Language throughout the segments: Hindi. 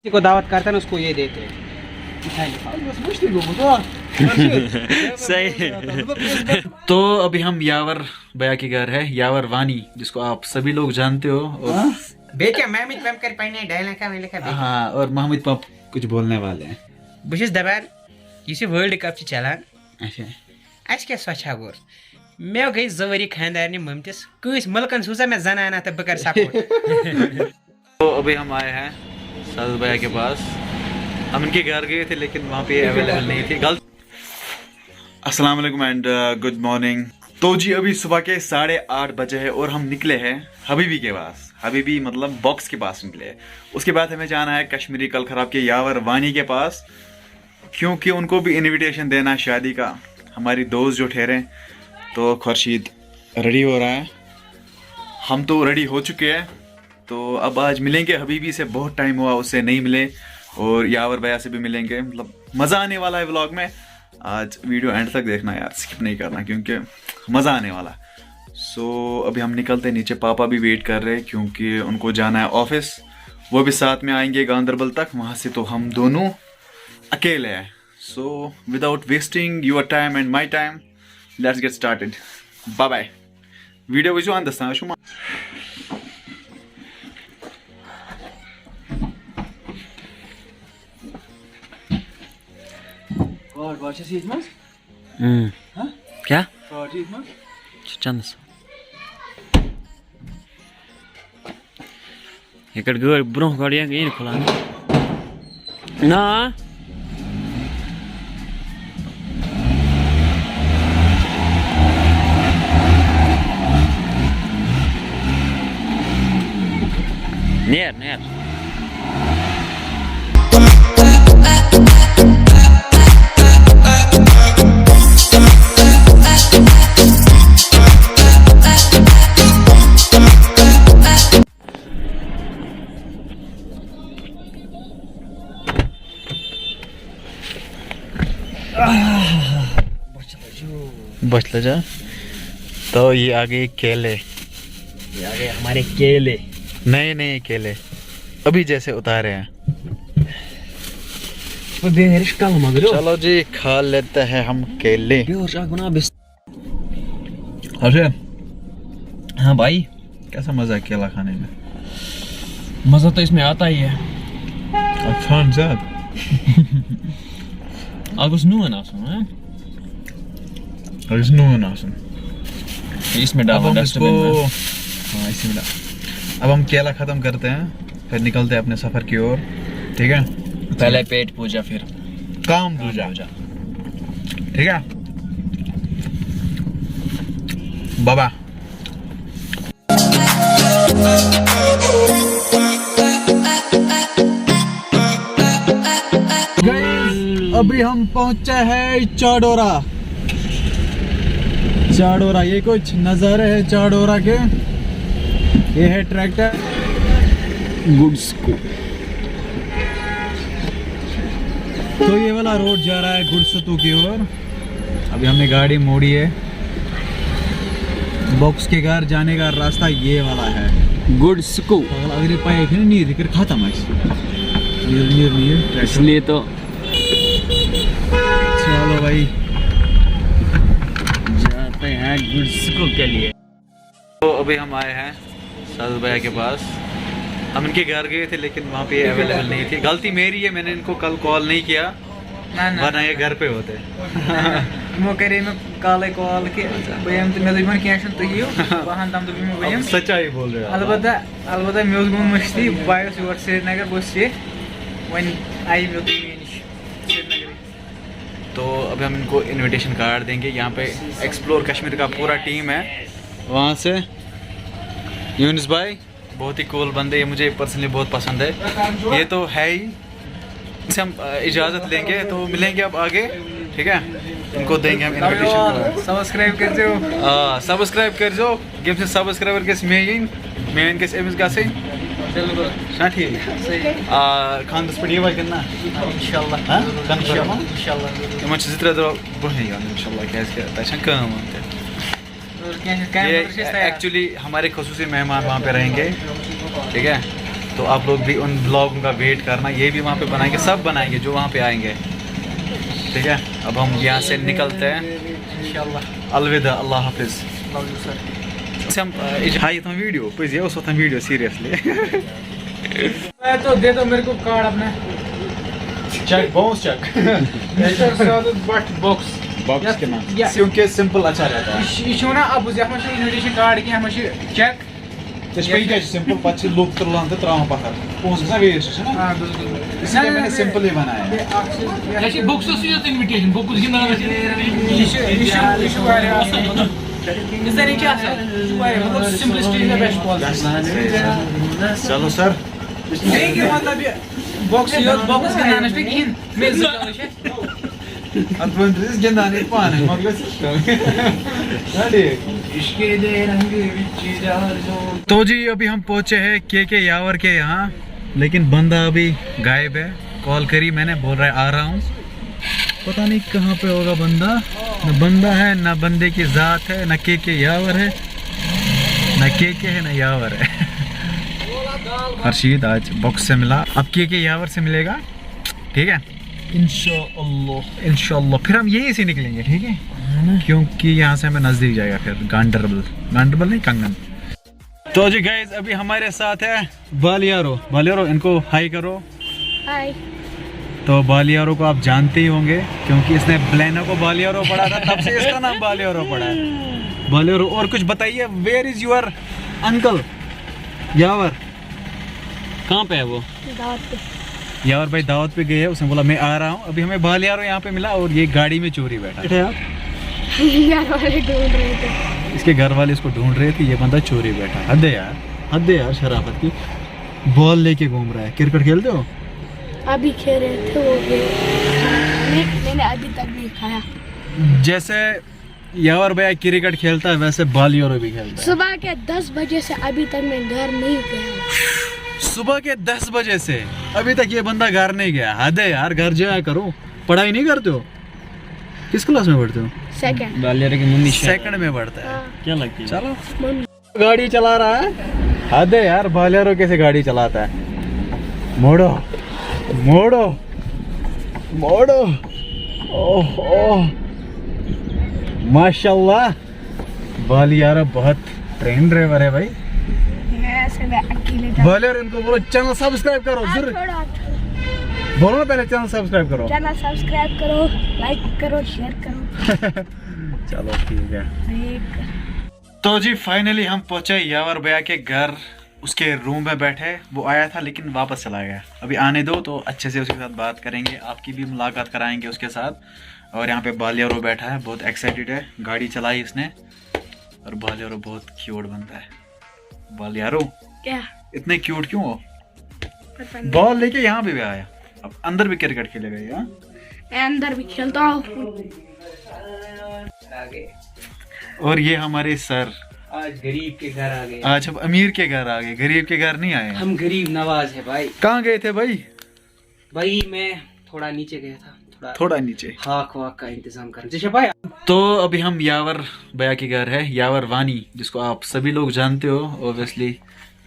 किसी को दावत करते हैं उसको ये देते हैं। सही। तो अभी हम यावर भैया के घर है, यावर वानी, जिसको आप सभी लोग जानते हो। और बेचा मैं मित पम कर पाने डायलॉग का मैंने कहा हाँ, और मोहम्मद पप कुछ बोलने वाले हैं। बुशिस दबान ये वर्ल्ड कप से चलान अच्छा, आज क्या सोचा गोर मैं गई जवरी खानदार ने ममतिस कुछ मुल्कन सूसा मैं जनाना तब बकर सपोर्ट। तो अभी हम आए हैं सादत भैया के पास। हम इनके घर गए थे लेकिन वहाँ पे अवेलेबल नहीं थी। गलत। अस्सलाम वालेकुम एंड गुड मॉर्निंग। तो जी अभी सुबह के 8:30 बजे है और हम निकले हैं हबीबी के पास। हबीबी मतलब बॉक्स के पास निकले हैं। उसके बाद हमें जाना है कश्मीरी कल खराब के यावर वानी के पास, क्योंकि उनको भी इनविटेशन देना है शादी का। हमारी दोस्त जो ठहरे, तो खुर्शीद रेडी हो रहा है, हम तो रेडी हो चुके हैं। तो अब आज मिलेंगे हबीबी से, बहुत टाइम हुआ उससे नहीं मिले, और यावर भैया से भी मिलेंगे। मतलब मज़ा आने वाला है व्लॉग में। आज वीडियो एंड तक देखना यार, स्किप नहीं करना क्योंकि मज़ा आने वाला। सो अभी हम निकलते हैं नीचे। पापा भी वेट कर रहे हैं क्योंकि उनको जाना है ऑफिस। वो भी साथ में आएंगे गांधरबल तक, वहाँ से तो हम दोनों अकेले हैं। So without wasting your time and my time, let's get started. Bye bye. Video वजू आन दस्ताना शुमा क्या चंद इकड़ गई ब्रो गाड़ियां गई खुला ना नेर नेर। बच जा। तो ये आगे केले, ये आ गए हमारे केले, नए नए केले अभी जैसे उतारे हैं। चलो जी खा लेते हैं हम केले। अच्छा हाँ भाई, कैसा मजा है केला खाने में? मजा तो इसमें आता ही है। अच्छा ज्यादा agus nuan आसन है, इसमें डालो डस्टबिन में। हाँ इसी में डाल। अब हम केला खत्म करते हैं, फिर निकलते हैं अपने सफर की ओर। ठीक है, पहले पेट पूजा फिर काम दूजा। ठीक है बाबा। अभी हम पहुंचे हैं चाडोरा। चाडोरा, ये कुछ नज़ारे है चाडोरा के। ये है ट्रैक्टर गुड्स को। तो ये वाला रोड जा रहा है गुड्सतू की ओर। अभी हमने गाड़ी मोड़ी है। बॉक्स के घर जाने का रास्ता ये वाला है गुड्स को। अगर पाए नहीं दिक्कत खत्म है, इसलिए तो चलो भाई जाते हैं गुड्सको के लिए। तो अभी हम आए हैं सादत भैया के पास। हम इनके घर गए थे लेकिन वहाँ पे अवेलेबल नहीं थी। गलती मेरी है, मैंने इनको कल कॉल नहीं किया, वरना ये घर पे होते। मो करे में काले कॉल के बयम तो मैं दिन कैशन तो यो वहां तम तो मैं बयम सच्चाई बोल रहे हो। अलबत्ता मैं उसको मस्ती बायो से श्रीनगर बस से वन आई मैं तो श्रीनगर। तो अभी हम इनको इनविटेशन कार्ड देंगे। यहाँ पे एक्सप्लोर कश्मीर का पूरा टीम है। वहाँ से यूनुस भाई बहुत ही कूल बंदे, ये मुझे पर्सनली बहुत पसंद है। ये तो है ही, इनसे हम इजाज़त लेंगे तो मिलेंगे अब आगे। ठीक है, इनको देंगे हम इनविटेशन। सब्सक्राइब कर दो, सब्सक्राइब कर दो। गिव से सब्सक्राइबर के मेन के एमएस का से हाँ ठीक है। खानदस पे ये कितना इंशाल्लाह हाँ इंशाल्लाह यमन जितने दो बहने इंशाल्लाह क्या तशन काम ये एक्चुअली हमारे खसूसी मेहमान वहाँ पे रहेंगे। ठीक है, तो आप लोग भी उन ब्लॉगों का वेट करना, ये भी वहाँ पे बनाएंगे, सब बनाएंगे जो वहाँ पे आएंगे, ठीक है। अब हम यहाँ से निकलते हैं इंशाल्लाह। अलविदा, अल्लाह हाफिज़। हम हाई तो वीडियो पे उस वक्त वीडियो सीरियसली तो दे दो मेरे को कार्ड अपना check bounce check box box के नाम क्योंकि सिंपल अच्छा रहता है। ये छो ना अब यह इन्विटेशन कार्ड क्या चेक सिंपल पच्ची लोग तुलान तो त्राम पत्थर पोंस गसा वेस्ट है ना, इसलिए मैंने सिंपल ही बनाया है। ये बुक्स तो सीधा इन्विटेशन बुक्स की नाम इस तरह क्या मतलब simplicity is the best policy. चलो सर, मतलब बॉक्स बॉक्स का नाम है कि मेरे से अदवंतरिस गिंदाने पान है मगर इसके दे रंग विचार जो। तो जी अभी हम पहुंचे हैं के यावर के यहाँ, लेकिन बंदा अभी गायब है। कॉल करी मैंने, बोल रहा है आ रहा हूँ, पता नहीं कहाँ पे होगा बंदा। न बंदा है, न बंदे की जात है, न के यावर है, न के है, न यावर है। हर्षीद आज बॉक्स से मिला, अब के यावर से मिलेगा, ठीक है इंशाअल्लाह। इंशाअल्लाह फिर हम यहीं से निकलेंगे, ठीक है, क्योंकि यहाँ से हमें नज़दीक जाएगा फिर गांडरबल नहीं, कंगन। तो जी गाइस अभी हमारे साथ है बालियारो, इनको हाई करो। हाय। तो बालियारो को आप जानते ही होंगे क्योंकि इसने ब्लेनो को बालियारो पढ़ा था, तब से इसका नाम बालियारो पड़ा है। बालियारो, और कुछ बताइए, वेयर इज योर अंकल यावर? कहाँ पे है वो? दावत पे। यावर भाई दावत पे गए हैं, उसने बोला मैं आ रहा हूँ। अभी हमें बालियारो यहाँ पे मिला और ये गाड़ी में चोरी बैठा है। घर वाले ढूंढ रहे थे, इसके घर वाले इसको ढूंढ रहे थे, ये बंदा चोरी बैठा। हद है यार शराफत की। बॉल लेके घूम रहा है। क्रिकेट खेलते हो? अभी खेल रहे थे वो मैंने अभी तक नहीं खाया। जैसे यावर भाई क्रिकेट खेलता है वैसे बालियारो भी खेलता है। सुबह के 10 बजे से अभी तक मैं घर नहीं गया। सुबह के 10 बजे से अभी तक ये बंदा घर नहीं गया। हद है यार, घर जाया करो। पढ़ाई नहीं करते हो? किस क्लास में पढ़ते हो? सेकंड। बालियारो की मम्मी सेकंड में पढ़ता है। क्या लगती है? चलो, मम्मी गाड़ी चला रहा है। हद है यार, बालियारो कैसे गाड़ी चलाता है। मोड़ो मोड़ो मोड़ो, ओह ओह माशाल्लाह, बालियारो बहुत ट्रेन ड्राइवर है भाई। मैं अकेले जा। बालियारो इनको बोलो चैनल सब्सक्राइब करो जरूर। बोलो ना पहले, चैनल सब्सक्राइब करो। चैनल सब्सक्राइब करो, लाइक करो, शेयर करो। चलो ठीक है। तो जी फाइनली हम पहुंचे यावर भैया के घर। उसके रूम में बैठे, वो आया था लेकिन वापस चला गया। अभी आने दो तो अच्छे से उसके साथ बात करेंगे, आपकी भी मुलाकात कराएंगे उसके साथ। और यहाँ पे बालियारो बैठा है, बहुत एक्साइटेड है। गाड़ी चलाई इसने और बालियारो बहुत क्यूट बनता है। बालियारो क्या इतने क्यूट क्यों हो? पता नहीं। बॉल लेके यहाँ पे भी आया। अब अंदर भी क्रिकेट खेलेगा यहाँ? मैं अंदर भी खेलता हूँ। और ये हमारे सर आज गरीब के घर आ गए। आज हम अमीर के घर आ गए, गरीब के घर नहीं आए हैं। हम गरीब नवाज है भाई। कहाँ गए थे भाई? भाई मैं थोड़ा नीचे गया था, थोड़ा नीचे खाक वाक का इंतजाम कर। जैसे भाई तो अभी हम यावर भैया के घर है, यावर वानी, जिसको आप सभी लोग जानते हो ऑब्वियसली।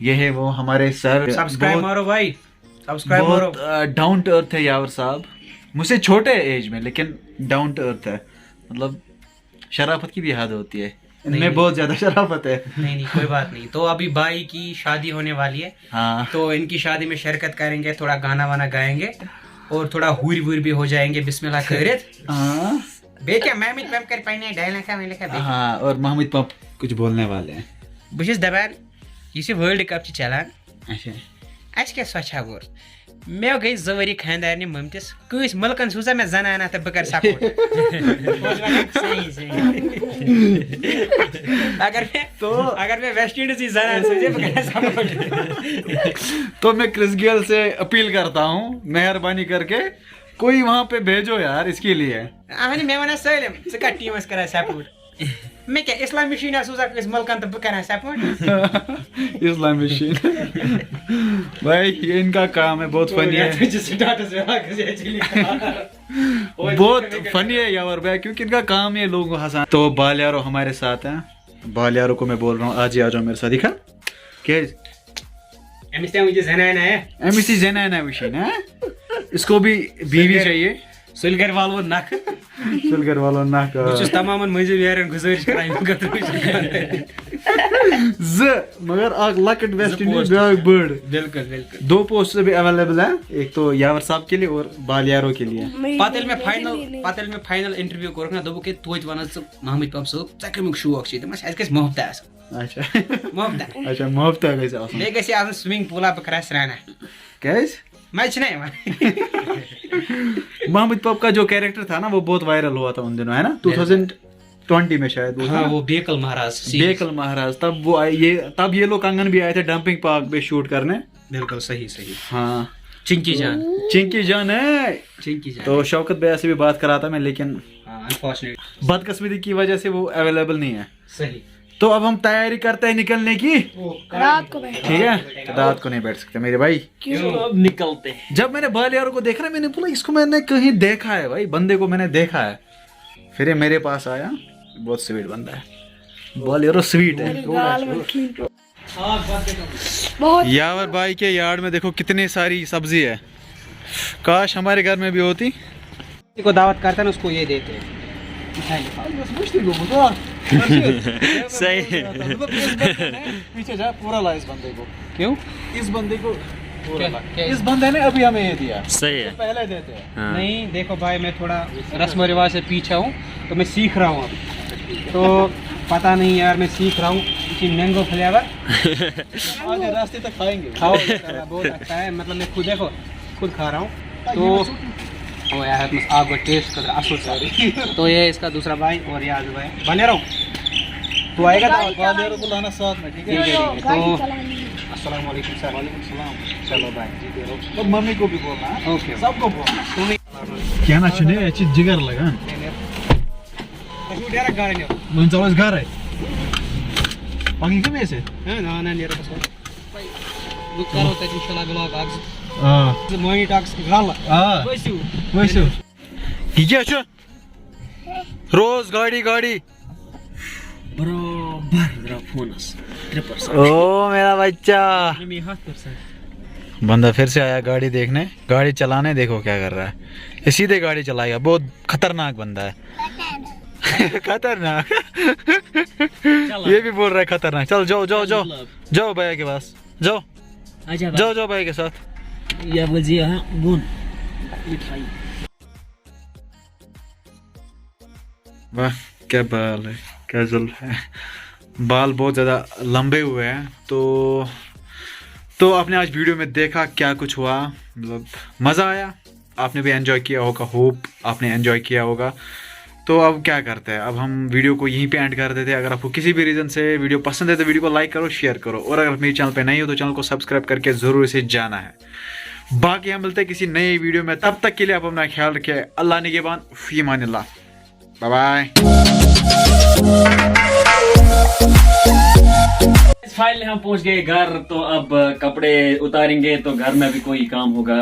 ये है वो हमारे सर। सब्सक्राइब मारो भाई, सब्सक्राइब मारो। डाउन टू अर्थ है यावर साहब, मुझसे छोटे एज में लेकिन डाउन टू अर्थ है। मतलब शराफत की भी हद होती है, इनमें बहुत ज्यादा शराफत है। नहीं कोई बात नहीं। तो अभी भाई की शादी होने वाली है, हाँ तो इनकी शादी में शिरकत करेंगे, थोड़ा गाना वाना गाएंगे और थोड़ा हुर वूर भी हो जाएंगे। बिस्मिल्लाह खैरियत। हाँ बेटा महमूद पम कर पाने डायलॉग का मैंने कहा हाँ, और मोहम्मद पप कुछ बोलने वाले हैं। बस दबान ये वर्ल्ड कप चलान। अच्छा आज क्या सोचा गोर मैं गई जवरी खानदार ममतिस कस मुल्कन सूजा मैं जनाना तो बकर सपोर्ट। अगर मैं वेस्ट इंडीज ही जनाना सूझे बकर सपोर्ट। तो मैं क्रिस गेल से अपील करता हूँ, मेहरबानी करके कोई वहाँ पे भेजो यार इसके लिए। आनी मैं वना सलम से का टीम अस करा सपोर्ट। मैं क्या इस्लाम मशीन सूजा इस मुल्कन तो बकर सपोर्ट। इस्लाम मशीन भाई ये इनका काम है, बहुत फनी है। बहुत फनी है यावर भाई, क्योंकि इनका काम है लोगों को हंसाना। तो बालियारो हमारे साथ हैं। बालियारो को मैं बोल रहा हूँ आज ही आ जाओ मेरे साथ। दिखा क्या अमिस तम वुझ जनान आया अमिस जनाना वुशन इसको भी बीवी चाहिए सुल घर वालो नख सुलगर वालों ना बस तमाम मजूर यारन गुजारिश करान मगर अग लकट वेस्ट इंडीज ब्याग बर्ड बिल्कुल बिल्कुल 2 पोस्ट भी अवेलेबल है एक तो यावर साहब के लिए और बालियारों के लिए पतल में फाइनल इंटरव्यू कोरक ना दोबो के तोज वन महमूद पब सब कमिक शौक छ दमस आज मोहब्बत अच्छा मोहब्बत अच्छा मोहब्बत गई आसन मे गसी आज स्विमिंग पूल आप करा सराना कैस मैच नहीं महमूद पब का जो कैरेक्टर था ना वो बहुत वायरल हुआ था उन दिनों है ना 2020 में शायद वो था हाँ वो बेकल महाराज तब ये लोग कंगन भी आए थे डंपिंग पार्क पे शूट करने बिल्कुल सही हाँ चिंकी जान है तो शौकत भैया से भी बात करा था मैं लेकिन अनफॉर्चुनेट बदकिस्मती की वजह से वो अवेलेबल नहीं है सही तो अब हम तैयारी करते हैं निकलने की रात को बैठ ठीक है रात को नहीं बैठ सकते मेरे भाई अब निकलते हैं। जब मैंने बालियारों को देखा ना मैंने बोला इसको मैंने कहीं देखा है भाई बंदे को मैंने देखा है फिर ये मेरे पास आया बहुत स्वीट बंदा है बालियारो स्वीट है बहुत यावर भाई के यार्ड में देखो कितनी सारी सब्जी है काश हमारे घर में भी होती को दावत करता है ना उसको ये देते हैं सही पीछे जा पूरा ला इस बंदे को क्यों इस बंदे को पूरा ला क्या? इस बंदे ने अभी हमें ये दिया सही है। पहले देते हैं नहीं देखो भाई मैं थोड़ा रस्म रिवाज से पीछा हूँ तो मैं सीख रहा हूँ अब तो पता नहीं यार मैं सीख रहा हूँ मैंगो फ्लेवर आगे रास्ते तक खाएंगे खाओ बहुत अच्छा है मतलब मैं खुद खा रहा हूँ तो ओ यार आपको टेस्ट कर असुर सारी तो ये इसका दूसरा भाई और ये आज भाई बने रहो तो आएगा बालियारों को लाना साथ में ठीक है ठीक है गाड़ी तो चलानी है। अस्सलाम वालेकुम सर वालेकुम सलाम चलो भाई तो मम्मी को भी बोलना ओके सबको बोलना तुम्हें क्या ना चुने अच्छी जिगर लगा डायरेक्ट गाड़ी नहीं मन चलो इस घर है पानी के में से है ना ना नहीं रखो भाई बुक करो तो इंशाल्लाह ब्लॉग आग हां मोनी टॉक्स गाल हां वैसे ये क्या रोज गाड़ी बराबर फोनस 3% ओ मेरा बच्चा ये हाथ पर सर बंदा फिर से आया गाड़ी देखने गाड़ी चलाने देखो क्या कर रहा है ये सीधे गाड़ी चलाएगा बहुत खतरनाक बंदा है खतरनाक ये भी बोल रहा है खतरनाक चल जाओ भैया के पास जाओ भैया के साथ या बजी हां गुन मिठाई वाह क्या बाल है क्या जुल्फ है बाल बहुत ज़्यादा लंबे हुए हैं तो आपने आज वीडियो में देखा क्या कुछ हुआ मतलब मज़ा आया आपने भी एंजॉय किया होगा होप आपने एंजॉय किया होगा तो अब क्या करते हैं अब हम वीडियो को यहीं पे एंड कर देते हैं अगर आपको किसी भी रीज़न से वीडियो पसंद है तो वीडियो को लाइक करो शेयर करो और अगर मेरे चैनल पे नहीं हो तो चैनल को सब्सक्राइब करके ज़रूर इसे जाना है बाकी हम मिलते हैं किसी नए वीडियो में तब तक के लिए आप अपना ख्याल रखें अल्लाह निगहबान फी अमानिल्लाह बाय बाय फाइनली हम पहुंच गए घर तो अब कपड़े उतारेंगे तो घर में भी कोई काम होगा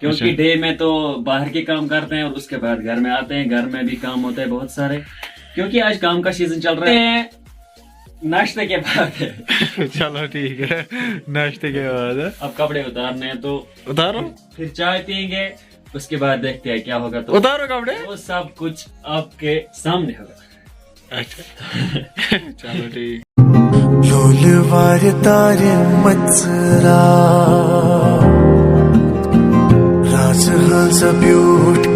क्योंकि डे में तो बाहर के काम करते हैं और उसके बाद घर में आते हैं घर में भी काम होते हैं बहुत सारे क्योंकि आज काम का सीजन चल रहा है नाश्ते के बाद चलो ठीक है नाश्ते के बाद अब कपड़े उतारने हैं तो उतारो फिर चाय पियेंगे उसके बाद देखते हैं क्या होगा तो उतारो कपड़े वो सब कुछ आपके सामने होगा अच्छा चलो ठीक लोलवार तारे मत्सरा राजहंस ब्यूट